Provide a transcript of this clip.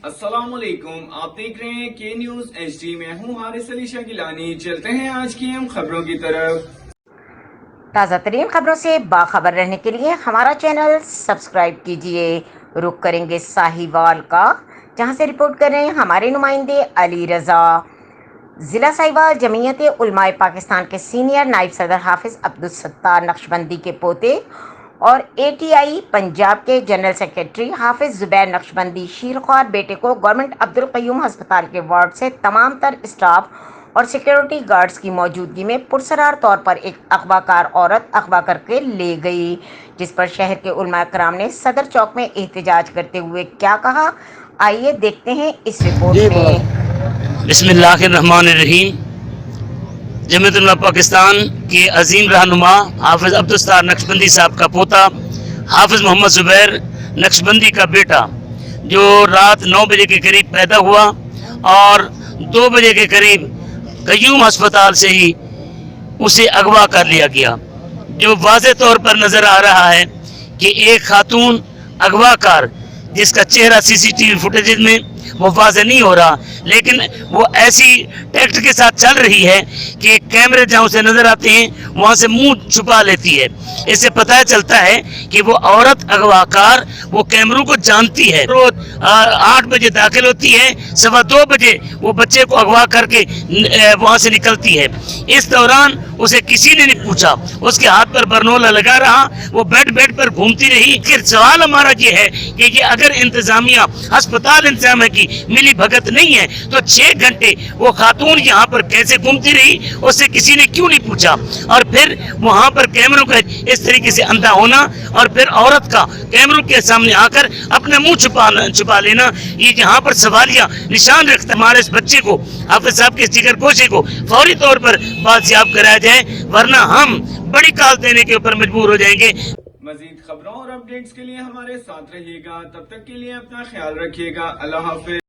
السلام علیکم، آپ دیکھ رہے ہیں کے نیوز ایچ ڈی. میں ہوں حارث علی شاہ گیلانی. چلتے ہیں آج کی اہم خبروں کی طرف. تازہ ترین خبروں سے باخبر رہنے کے لیے ہمارا چینل سبسکرائب کیجیے. رخ کریں گے ساہیوال کا، جہاں سے رپورٹ کر رہے ہیں ہمارے نمائندے علی رضا. ضلع ساہیوال جمعیت علماء پاکستان کے سینئر نائب صدر حافظ عبدالستار نقشبندی کے پوتے اور اے ٹی آئی پنجاب کے جنرل سیکرٹری حافظ زبیر نقشبندی شیرخوار بیٹے کو گورنمنٹ عبدالقیوم ہسپتال کے وارڈ سے تمام تر اسٹاف اور سیکیورٹی گارڈز کی موجودگی میں پرسرار طور پر ایک اغوا کار عورت اغوا کر کے لے گئی، جس پر شہر کے علماء کرام نے صدر چوک میں احتجاج کرتے ہوئے کیا کہا، آئیے دیکھتے ہیں اس رپورٹ میں. بسم اللہ الرحمن الرحیم. جمعیت علماء پاکستان کے عظیم رہنما حافظ عبدالستار نقشبندی صاحب کا پوتا حافظ محمد زبیر نقشبندی کا بیٹا، جو رات 9 بجے کے قریب پیدا ہوا اور 2 بجے کے قریب قیوم ہسپتال سے ہی اسے اغوا کر لیا گیا. جو واضح طور پر نظر آ رہا ہے کہ ایک خاتون اغوا کار، جس کا چہرہ سی سی ٹی وی فوٹیج میں وہ واضح نہیں ہو رہا، لیکن وہ ایسی ٹیکٹ کے ساتھ چل رہی ہے کہ کیمرے جہاں اسے نظر آتے ہیں وہاں سے منہ چھپا لیتی ہے. اس سے پتہ چلتا ہے کہ وہ عورت اغوا کار وہ کیمروں کو جانتی ہے. روز 8 بجے داخل ہوتی ہے، 2:15 بجے وہ بچے کو اغوا کر کے وہاں سے نکلتی ہے. اس دوران اسے کسی نے نہیں پوچھا، اس کے ہاتھ پر برنولا لگا رہا، وہ بیڈ پر گھومتی رہی. پھر سوال ہمارا یہ ہے کہ یہ اگر انتظامیہ ہسپتال انتظامیہ کی ملی بھگت نہیں ہے تو 6 گھنٹے وہ خاتون یہاں پر کیسے گھومتی رہی، اس سے کسی نے کیوں نہیں پوچھا؟ اور پھر وہاں پر کیمروں کا اس طریقے سے اندھا ہونا اور پھر عورت کا کیمروں کے سامنے آ کر اپنا منہ چھپا لینا، یہ یہاں پر سوالیہ نشان رکھتا ہے. ہمارے اس بچے کو، حافظ صاحب کے جگر گوشے کو فوری طور پر بازیاب کرایا جائے، ورنہ ہم بڑی کال دینے کے اوپر مجبور ہو جائیں گے. مزید خبروں اور اپڈیٹس کے لیے ہمارے ساتھ رہیے گا. تب تک کے لیے اپنا خیال رکھیے گا. اللہ حافظ.